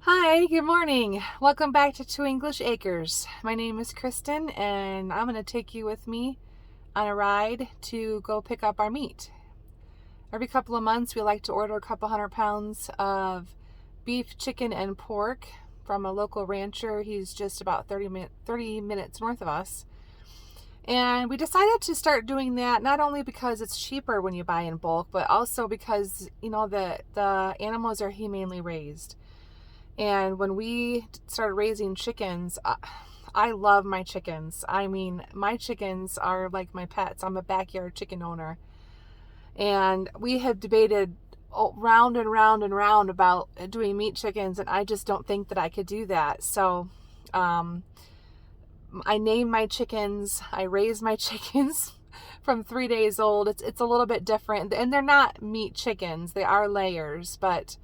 Hi, good morning. Welcome back to Two English Acres. My name is Kristen, and I'm going to take you with me on a ride to go pick up our meat. Every couple of months, we like to order a couple 100 pounds of beef, chicken, and pork from a local rancher. He's just about 30 minutes north of us. And we decided to start doing that not only because it's cheaper when you buy in bulk, but also because, the animals are humanely raised. And when we started raising chickens, I love my chickens. I mean, my chickens are like my pets. I'm a backyard chicken owner. And we have debated round and round and round about doing meat chickens, and I just don't think that I could do that. So I name my chickens, I raise my chickens from 3 days old. It's a little bit different, and they're not meat chickens. They are layers, but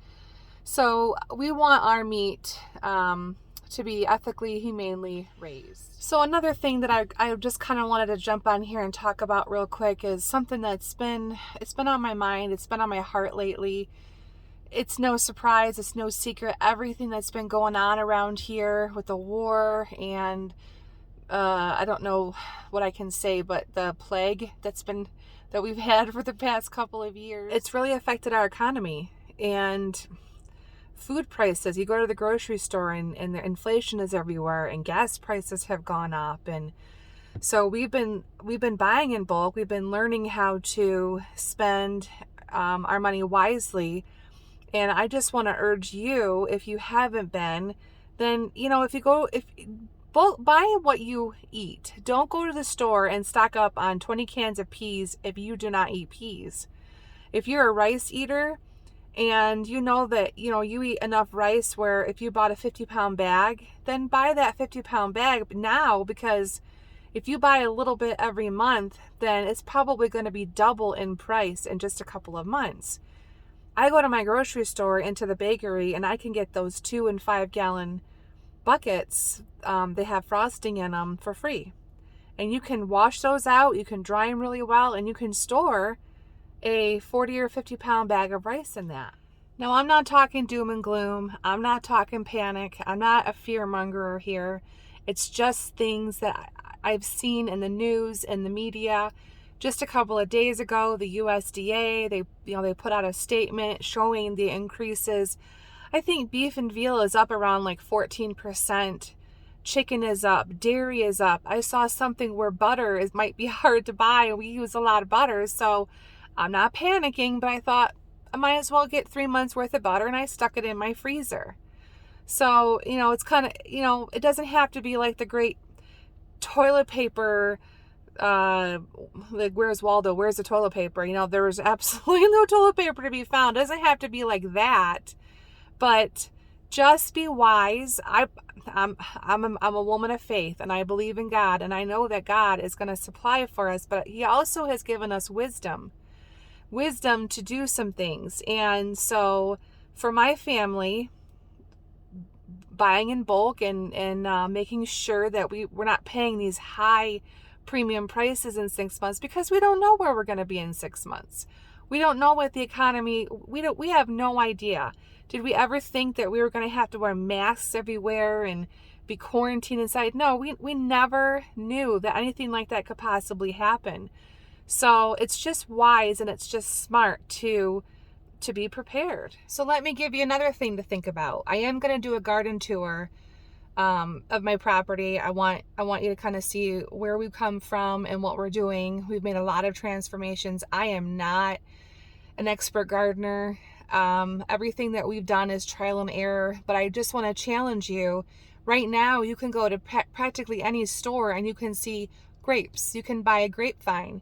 so we want our meat to be ethically, humanely raised. So another thing that I just kind of wanted to jump on here and talk about real quick is something it's been on my mind. It's been on my heart lately. It's no surprise. It's no secret. Everything that's been going on around here with the war and I don't know what I can say, but the plague that we've had for the past couple of years, it's really affected our economy. And food prices, you go to the grocery store and the inflation is everywhere, and gas prices have gone up. And so we've been buying in bulk. We've been learning how to spend our money wisely. And I just want to urge you, if you haven't been, then buy what you eat. Don't go to the store and stock up on 20 cans of peas if you do not eat peas. If you're a rice eater, and you know that, you eat enough rice where if you bought a 50-pound bag, then buy that 50-pound bag now, because if you buy a little bit every month, then it's probably going to be double in price in just a couple of months. I go to my grocery store, into the bakery, and I can get those 2 and 5 gallon buckets. They have frosting in them for free. And you can wash those out, you can dry them really well, and you can store a 40 or 50 pound bag of rice in that. Now, I'm not talking doom and gloom. I'm not talking panic. I'm not a fear mongerer here. It's just things that I've seen in the news and the media. Just a couple of days ago, the USDA, they put out a statement showing the increases. I think beef and veal is up around like 14%. Chicken is up, dairy is up. I saw something where butter might be hard to buy. We use a lot of butter, so I'm not panicking, but I thought I might as well get 3 months worth of butter, and I stuck it in my freezer. So, it's kind of, it doesn't have to be like the great toilet paper, like where's Waldo? Where's the toilet paper? There was absolutely no toilet paper to be found. It doesn't have to be like that, but just be wise. I'm a woman of faith, and I believe in God, and I know that God is going to supply for us, but He also has given us wisdom to do some things. And so for my family, buying in bulk and making sure that we're not paying these high premium prices in 6 months, because we don't know where we're going to be in 6 months. We don't know what the economy, we have no idea. Did we ever think that we were going to have to wear masks everywhere and be quarantined inside? No, we never knew that anything like that could possibly happen. So it's just wise, and it's just smart to be prepared. So let me give you another thing to think about. I am going to do a garden tour of my property. I want you to kind of see where we've come from and what we're doing. We've made a lot of transformations. I am not an expert gardener. Everything that we've done is trial and error, but I just want to challenge you. Right now, you can go to practically any store and you can see grapes. You can buy a grapevine.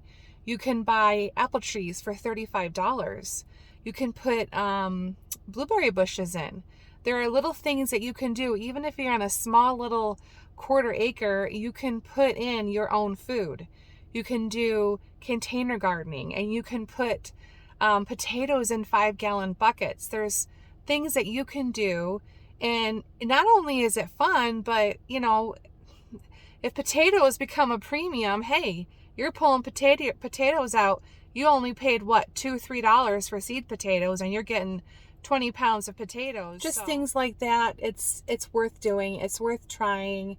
You can buy apple trees for $35. You can put blueberry bushes in. There are little things that you can do. Even if you're on a small little quarter acre, you can put in your own food. You can do container gardening, and you can put potatoes in 5 gallon buckets. There's things that you can do. And not only is it fun, but if potatoes become a premium, hey, you're pulling potatoes out. You only paid $2-3 for seed potatoes, and you're getting 20 pounds of potatoes. Just things like that. It's worth doing. It's worth trying.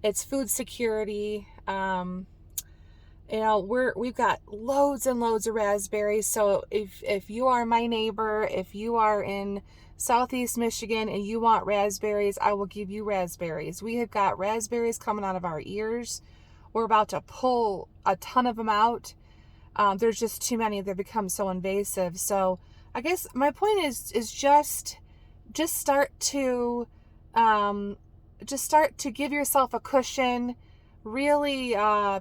It's food security. You know, we've got loads and loads of raspberries. So if you are my neighbor, if you are in Southeast Michigan and you want raspberries, I will give you raspberries. We have got raspberries coming out of our ears. We're about to pull a ton of them out. There's just too many. They've become so invasive. So I guess my point is just start to give yourself a cushion. Really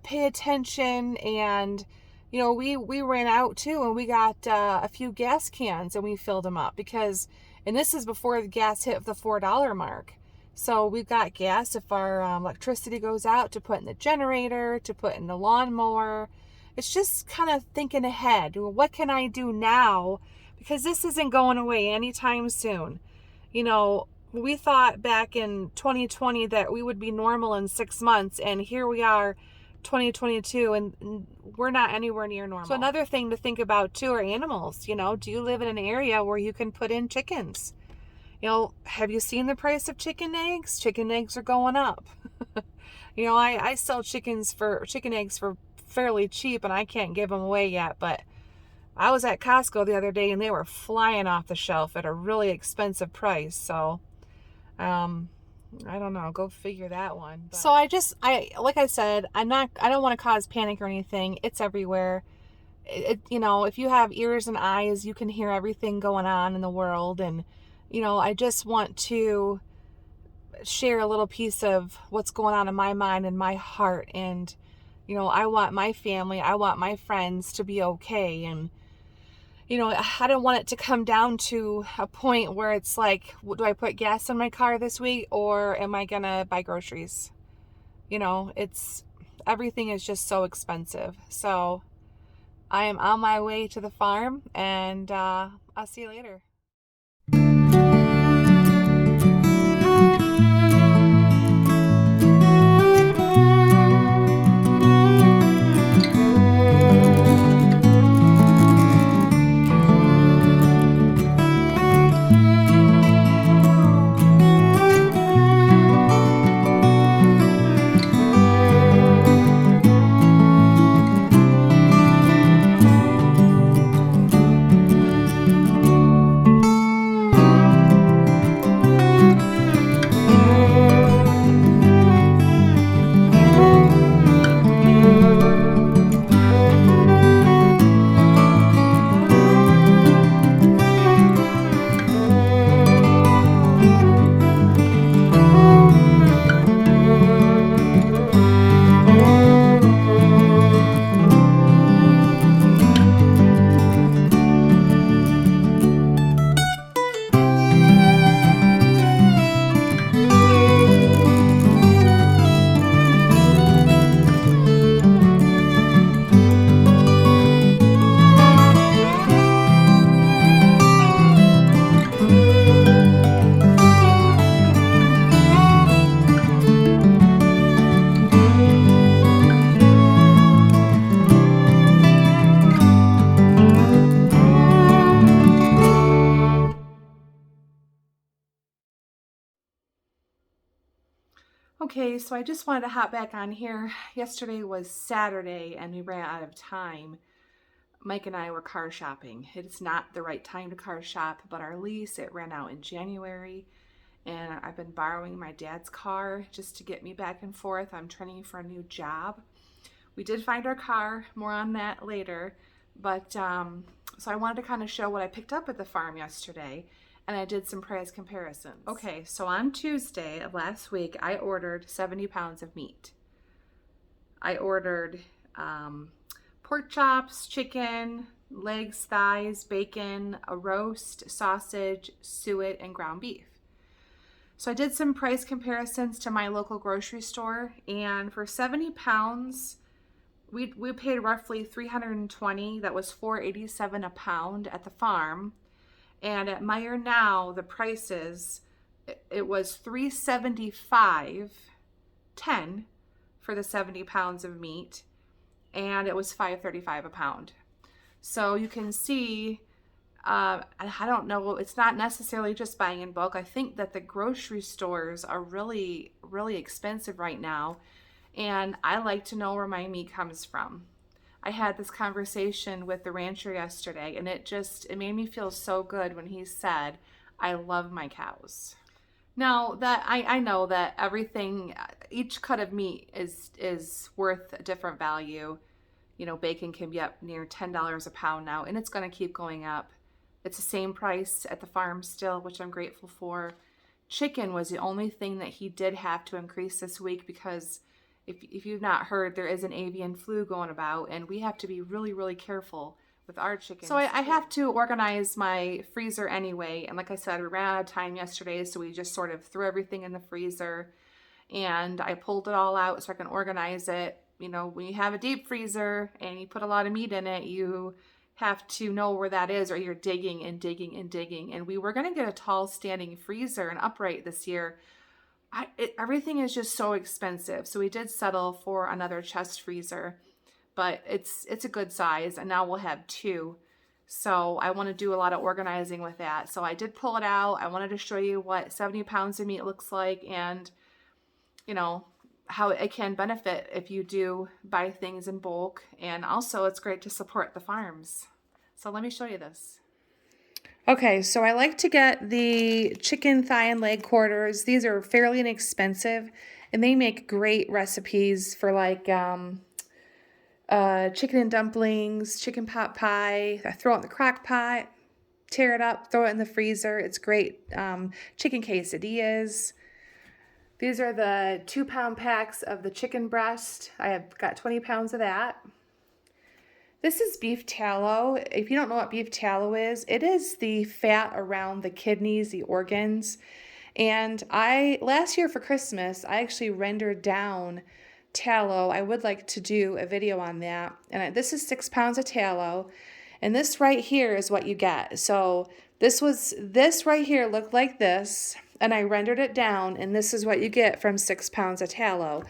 pay attention. And you know, we ran out too, and we got a few gas cans and we filled them up because, and this is before the gas hit the $4 mark. So we've got gas if our electricity goes out, to put in the generator, to put in the lawnmower. It's just kind of thinking ahead. What can I do now? Because this isn't going away anytime soon. You know, we thought back in 2020 that we would be normal in 6 months, and here we are 2022 and we're not anywhere near normal. So another thing to think about too are animals. You know, do you live in an area where you can put in chickens? You know, have you seen the price of chicken eggs? Chicken eggs are going up. You know, I sell chicken eggs for fairly cheap, and I can't give them away yet, but I was at Costco the other day and they were flying off the shelf at a really expensive price. So I don't know, go figure that one. But. So like I said, I don't want to cause panic or anything. It's everywhere. You know, if you have ears and eyes, you can hear everything going on in the world. And you know, I just want to share a little piece of what's going on in my mind and my heart. And, you know, I want my family, I want my friends to be okay. And, you know, I don't want it to come down to a point where it's like, do I put gas in my car this week or am I going to buy groceries? You know, everything is just so expensive. So I am on my way to the farm, and I'll see you later. Okay, so I just wanted to hop back on here. Yesterday was Saturday and we ran out of time. Mike and I were car shopping. It's not the right time to car shop, but our lease, it ran out in January, and I've been borrowing my dad's car just to get me back and forth. I'm training for a new job. We did find our car, more on that later, but so I wanted to kind of show what I picked up at the farm yesterday, and I did some price comparisons. Okay, so on Tuesday of last week, I ordered 70 pounds of meat. I ordered pork chops, chicken, legs, thighs, bacon, a roast, sausage, suet, and ground beef. So I did some price comparisons to my local grocery store, and for 70 pounds, we paid roughly $320. That was $4.87 a pound at the farm. And at Meyer Now, the prices, it was $375.10 for the 70 pounds of meat, and it was $5.35 a pound. So you can see I don't know. It's not necessarily just buying in bulk. I think that the grocery stores are really, really expensive right now. And I like to know where my meat comes from. I had this conversation with the rancher yesterday, and it made me feel so good when he said, I love my cows. Now that I know that everything, each cut of meat is worth a different value. You know, bacon can be up near $10 a pound now, and it's going to keep going up. It's the same price at the farm still, which I'm grateful for. Chicken was the only thing that he did have to increase this week because if you've not heard, there is an avian flu going about, and we have to be really, really careful with our chickens. So I have to organize my freezer anyway. And like I said, we ran out of time yesterday, so we just sort of threw everything in the freezer. And I pulled it all out so I can organize it. You know, when you have a deep freezer and you put a lot of meat in it, you have to know where that is, or you're digging and digging and digging. And we were going to get a tall standing freezer and upright this year. Everything is just so expensive. So we did settle for another chest freezer, but it's a good size, and now we'll have two. So I want to do a lot of organizing with that. So I did pull it out. I wanted to show you what 70 pounds of meat looks like, and you know, how it can benefit if you do buy things in bulk. And also it's great to support the farms. So let me show you this. Okay, so I like to get the chicken thigh and leg quarters. These are fairly inexpensive, and they make great recipes for like chicken and dumplings, chicken pot pie. I throw it in the crock pot, tear it up, throw it in the freezer. It's great. Chicken quesadillas. These are the 2-pound packs of the chicken breast. I have got 20 pounds of that. This is beef tallow. If you don't know what beef tallow is, it is the fat around the kidneys, the organs. And last year for Christmas, I actually rendered down tallow. I would like to do a video on that. And this is 6 pounds of tallow. And this right here is what you get. So this right here looked like this, and I rendered it down, and this is what you get from 6 pounds of tallow.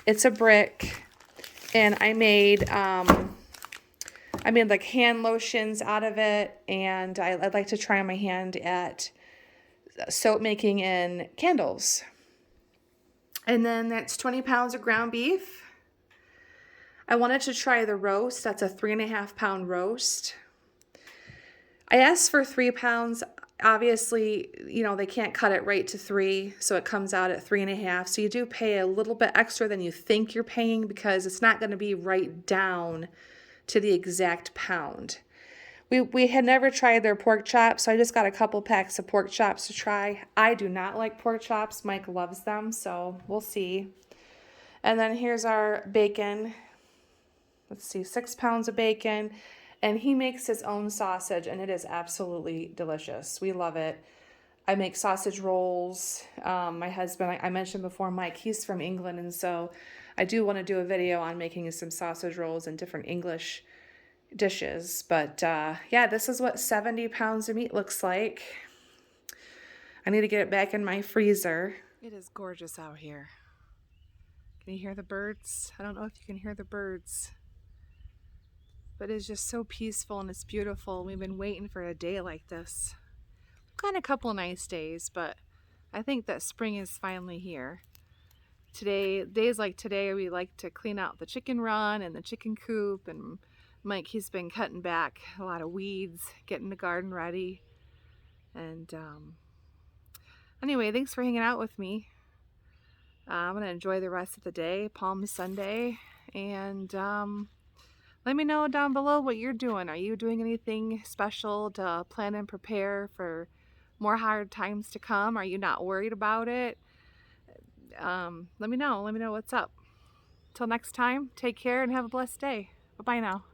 It's a brick, and I made like hand lotions out of it, and I'd like to try my hand at soap making and candles. And then that's 20 pounds of ground beef. I wanted to try the roast. That's a 3.5 pound roast. I asked for 3 pounds. Obviously, you know, they can't cut it right to 3, so it comes out at 3.5. So you do pay a little bit extra than you think you're paying, because it's not going to be right down to the exact pound. We had never tried their pork chops, so I just got a couple packs of pork chops to try. I do not like pork chops. Mike loves them, so we'll see. And then here's our bacon. Let's see, 6 pounds of bacon. And he makes his own sausage, and it is absolutely delicious. We love it. I make sausage rolls. My husband, I mentioned before, Mike, he's from England, and so I do want to do a video on making some sausage rolls and different English dishes. But yeah, this is what 70 pounds of meat looks like. I need to get it back in my freezer. It is gorgeous out here. Can you hear the birds? I don't know if you can hear the birds, but it's just so peaceful and it's beautiful. We've been waiting for a day like this. We've got a couple nice days, but I think that spring is finally here. Days like today, we like to clean out the chicken run and the chicken coop, and Mike, he's been cutting back a lot of weeds, getting the garden ready. And anyway, thanks for hanging out with me. I'm going to enjoy the rest of the day, Palm Sunday, and let me know down below what you're doing. Are you doing anything special to plan and prepare for more hard times to come? Are you not worried about it? Let me know. Let me know what's up. Till next time, take care and have a blessed day. Bye-bye now.